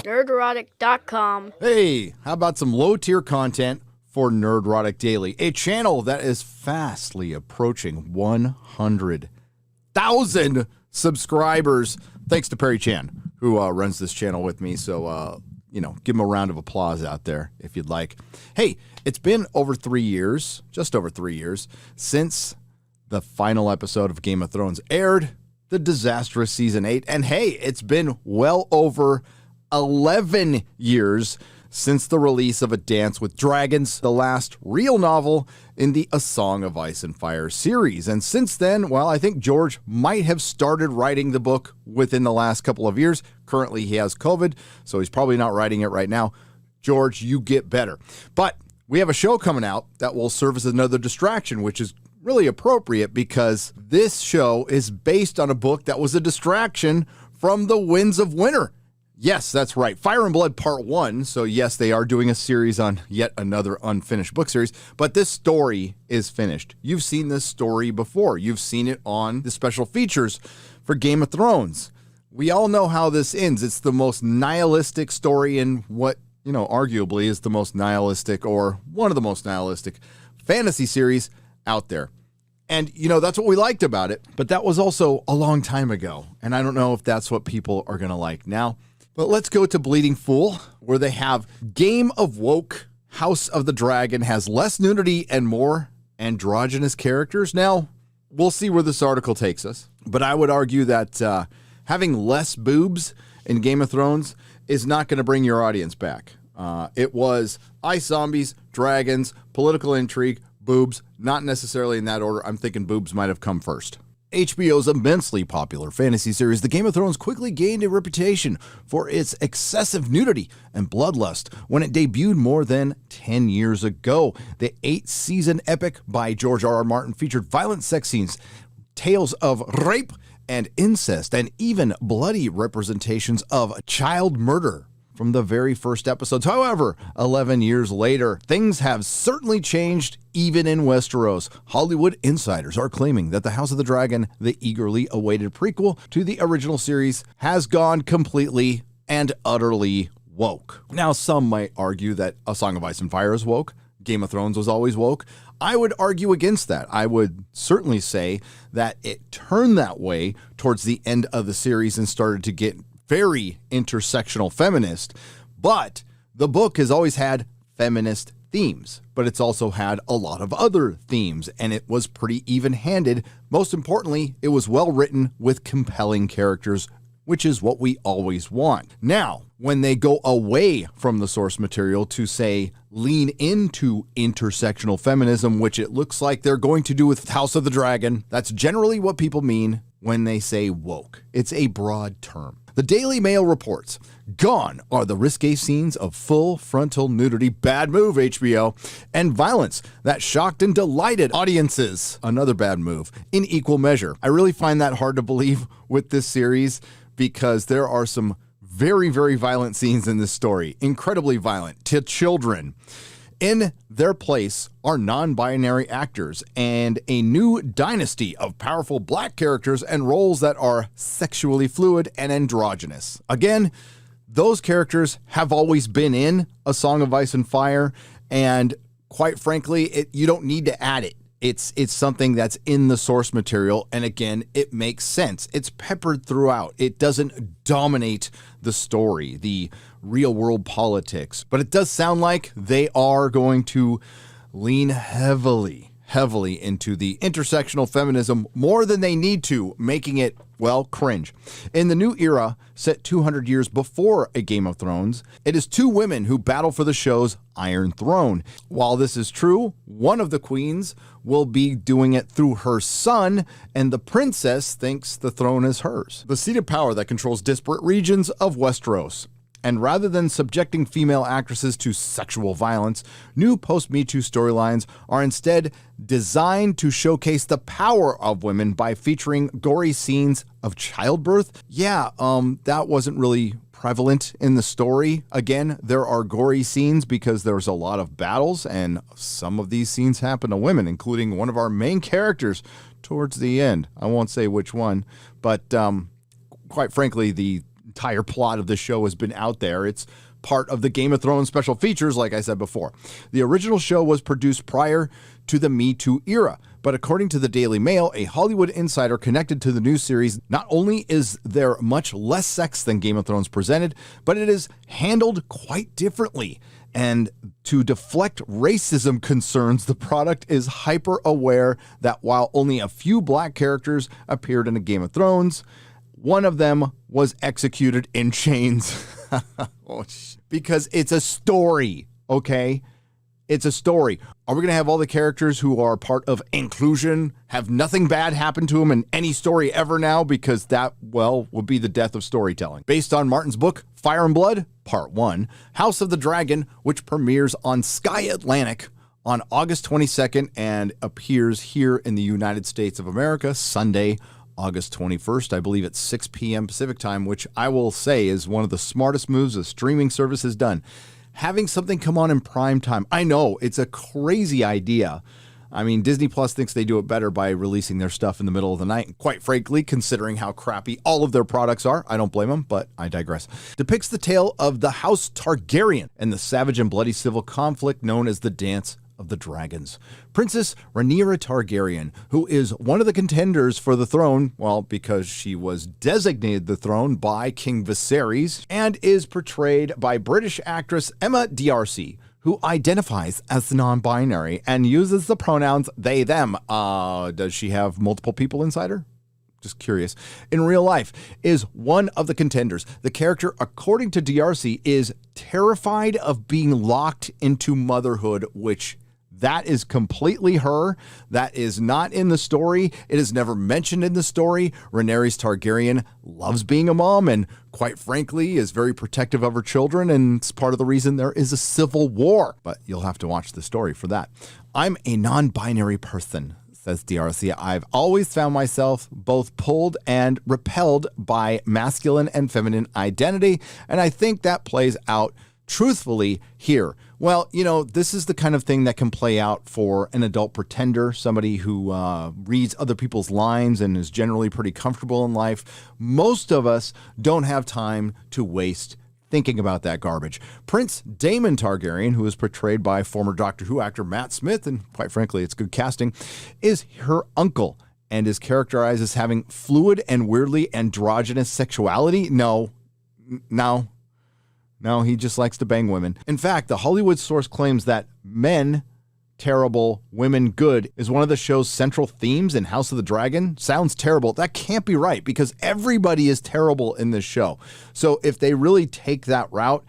Nerdrotic.com. Hey, how about some low-tier content for Nerdrotic Daily, a channel that is fastly approaching 100,000 subscribers, thanks to Perry Chan, who runs this channel with me. So, give him a round of applause out there if you'd like. Hey, it's been over 3 years, just over 3 years, since the final episode of Game of Thrones aired, the disastrous Season 8. And hey, it's been well over 11 years since the release of A Dance with Dragons, the last real novel in the A Song of Ice and Fire series. And since then, well, I think George might have started writing the book within the last couple of years. Currently, he has COVID, so he's probably not writing it right now. George, you get better. But we have a show coming out that will serve as another distraction, which is really appropriate because this show is based on a book that was a distraction from the Winds of Winter. Yes, that's right. Fire and Blood Part 1. So yes, they are doing a series on yet another unfinished book series, but this story is finished. You've seen this story before. You've seen it on the special features for Game of Thrones. We all know how this ends. It's the most nihilistic story in what, arguably is the most nihilistic or one of the most nihilistic fantasy series out there. And, that's what we liked about it, but that was also a long time ago. And I don't know if that's what people are going to like now. But let's go to Bleeding Fool, where they have Game of Woke, House of the Dragon has less nudity and more androgynous characters. Now, we'll see where this article takes us. But I would argue that having less boobs in Game of Thrones is not going to bring your audience back. It was ice zombies, dragons, political intrigue, boobs, not necessarily in that order. I'm thinking boobs might have come first. HBO's immensely popular fantasy series, The Game of Thrones, quickly gained a reputation for its excessive nudity and bloodlust when it debuted more than 10 years ago. The 8-season epic by George R.R. Martin featured violent sex scenes, tales of rape and incest, and even bloody representations of child murder from the very first episodes. However, 11 years later, things have certainly changed, even in Westeros. Hollywood insiders are claiming that The House of the Dragon, the eagerly awaited prequel to the original series, has gone completely and utterly woke. Now, some might argue that A Song of Ice and Fire is woke. Game of Thrones was always woke. I would argue against that. I would certainly say that it turned that way towards the end of the series and started to get very intersectional feminist, but the book has always had feminist themes, but it's also had a lot of other themes, and it was pretty even-handed. Most importantly, it was well written with compelling characters, which is what we always want. Now, when they go away from the source material to, say, lean into intersectional feminism, which it looks like they're going to do with House of the Dragon, that's generally what people mean when they say woke. It's a broad term. The Daily Mail reports, gone are the risque scenes of full frontal nudity, bad move, HBO, and violence that shocked and delighted audiences, another bad move, in equal measure. I really find that hard to believe with this series because there are some very, very violent scenes in this story, incredibly violent, to children. In their place are non-binary actors and a new dynasty of powerful black characters and roles that are sexually fluid and androgynous. Again, those characters have always been in A Song of Ice and Fire, and quite frankly, you don't need to add it. It's something that's in the source material, and again, it makes sense. It's peppered throughout. It doesn't dominate the story, the real-world politics, but it does sound like they are going to lean heavily into the intersectional feminism more than they need to, making it, well, cringe. In the new era, set 200 years before A Game of Thrones, it is two women who battle for the show's Iron Throne. While this is true, one of the queens will be doing it through her son, and the princess thinks the throne is hers. The seat of power that controls disparate regions of Westeros. And rather than subjecting female actresses to sexual violence, new post-Me Too storylines are instead designed to showcase the power of women by featuring gory scenes of childbirth. Yeah, that wasn't really prevalent in the story. Again, there are gory scenes because there's a lot of battles, and some of these scenes happen to women, including one of our main characters towards the end. I won't say which one, but quite frankly, the entire plot of the show has been out there. It's part of the Game of Thrones special features, like I said before. The original show was produced prior to the Me Too era, but according to the Daily Mail, a Hollywood insider connected to the new series, not only is there much less sex than Game of Thrones presented, but it is handled quite differently. And to deflect racism concerns, the product is hyper aware that while only a few black characters appeared in a Game of Thrones, one of them was executed in chains. Because it's a story, okay? It's a story. Are we going to have all the characters who are part of inclusion have nothing bad happen to them in any story ever now? Because that, well, would be the death of storytelling. Based on Martin's book, Fire and Blood, Part 1, House of the Dragon, which premieres on Sky Atlantic on August 22nd and appears here in the United States of America Sunday, August 21st, I believe at 6 p.m. Pacific time, which I will say is one of the smartest moves a streaming service has done. Having something come on in prime time. I know it's a crazy idea. I mean, Disney Plus thinks they do it better by releasing their stuff in the middle of the night. Quite frankly, considering how crappy all of their products are, I don't blame them, but I digress. Depicts the tale of the House Targaryen and the savage and bloody civil conflict known as the Dance of the Dragons. Princess Rhaenyra Targaryen, who is one of the contenders for the throne, well, because she was designated the throne by King Viserys, and is portrayed by British actress Emma D'Arcy, who identifies as non-binary and uses the pronouns they, them. Does she have multiple people inside her? Just curious. In real life, is one of the contenders. The character, according to D'Arcy, is terrified of being locked into motherhood, which that is completely her. That is not in the story. It is never mentioned in the story. Rhaenyra Targaryen loves being a mom and, quite frankly, is very protective of her children, and it's part of the reason there is a civil war. But you'll have to watch the story for that. I'm a non-binary person, says D'Arcy. I've always found myself both pulled and repelled by masculine and feminine identity, and I think that plays out truthfully here. Well, you know, this is the kind of thing that can play out for an adult pretender, somebody who reads other people's lines and is generally pretty comfortable in life. Most of us don't have time to waste thinking about that garbage. Prince Daemon Targaryen, who is portrayed by former Doctor Who actor Matt Smith, and quite frankly, it's good casting, is her uncle and is characterized as having fluid and weirdly androgynous sexuality. No, he just likes to bang women. In fact, the Hollywood source claims that men terrible, women good is one of the show's central themes in House of the Dragon. Sounds terrible. That can't be right because everybody is terrible in this show. So if they really take that route,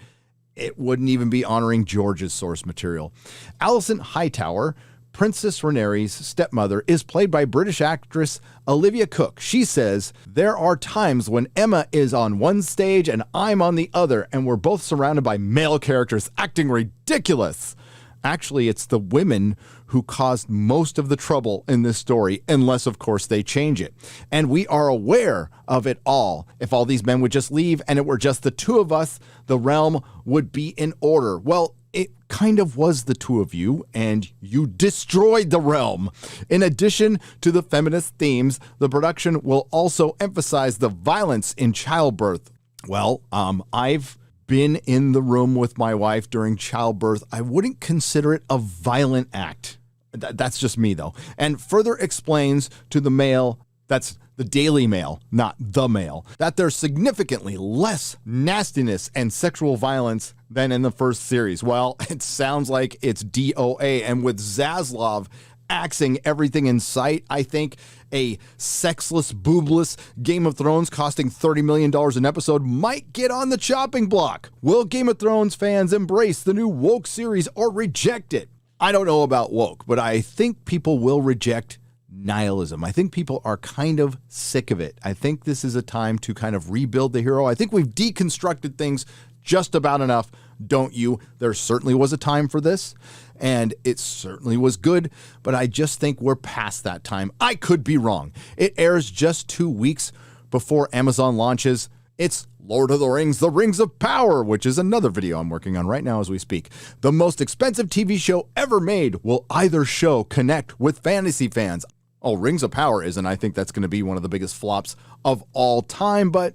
it wouldn't even be honoring George's source material. Alison Hightower, Princess Rhaenyra's stepmother, is played by British actress Olivia Cooke. She says, "There are times when Emma is on one stage and I'm on the other, and we're both surrounded by male characters acting ridiculous." Actually, it's the women who caused most of the trouble in this story, unless, of course, they change it. And we are aware of it all. If all these men would just leave and it were just the two of us, the realm would be in order. Well, it kind of was the two of you, and you destroyed the realm. In addition to the feminist themes, the production will also emphasize the violence in childbirth. Well, I've been in the room with my wife during childbirth. I wouldn't consider it a violent act. That's just me, though. And further explains to the Mail, that's the Daily Mail, not the Mail, that there's significantly less nastiness and sexual violence than in the first series. Well, it sounds like it's DOA, and with Zaslav axing everything in sight, I think a sexless, boobless Game of Thrones costing $30 million an episode might get on the chopping block. Will Game of Thrones fans embrace the new woke series or reject it? I don't know about woke, but I think people will reject nihilism. I think people are kind of sick of it. I think this is a time to kind of rebuild the hero. I think we've deconstructed things just about enough, don't you? There certainly was a time for this, and it certainly was good, but I just think we're past that time. I could be wrong. It airs just 2 weeks before Amazon launches its Lord of the Rings, The Rings of Power, which is another video I'm working on right now as we speak. The most expensive TV show ever made. Will either show connect with fantasy fans? Oh, Rings of Power isn't. I think that's going to be one of the biggest flops of all time, but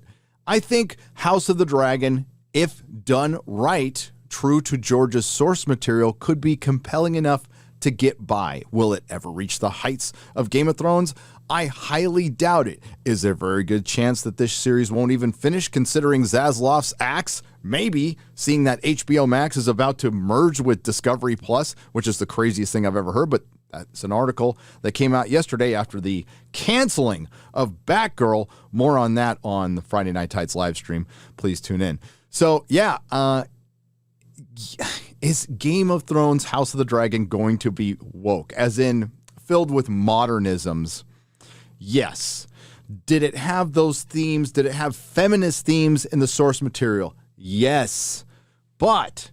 I think House of the Dragon, if done right, true to George's source material, could be compelling enough to get by. Will it ever reach the heights of Game of Thrones? I highly doubt it. Is there a very good chance that this series won't even finish, considering Zaslav's axe? Maybe, seeing that HBO Max is about to merge with Discovery Plus, which is the craziest thing I've ever heard, but that's an article that came out yesterday after the canceling of Batgirl. More on that on the Friday Night Tights live stream. Please tune in. So, yeah, is Game of Thrones House of the Dragon going to be woke, as in filled with modernisms? Yes. Did it have those themes? Did it have feminist themes in the source material? Yes. But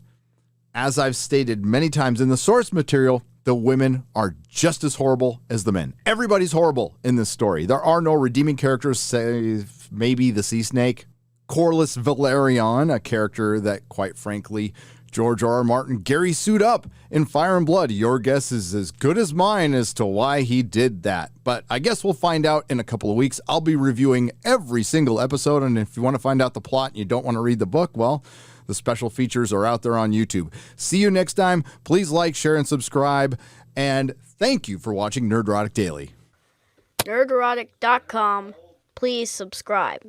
as I've stated many times, in the source material, the women are just as horrible as the men. Everybody's horrible in this story. There are no redeeming characters, save maybe the Sea Snake. Corlys Velaryon, a character that, quite frankly, George R.R. Martin Gary sued up in Fire and Blood. Your guess is as good as mine as to why he did that. But I guess we'll find out in a couple of weeks. I'll be reviewing every single episode, and if you want to find out the plot and you don't want to read the book, well, the special features are out there on YouTube. See you next time. Please like, share, and subscribe. And thank you for watching Nerdrotic Daily. Nerdrotic.com. Please subscribe.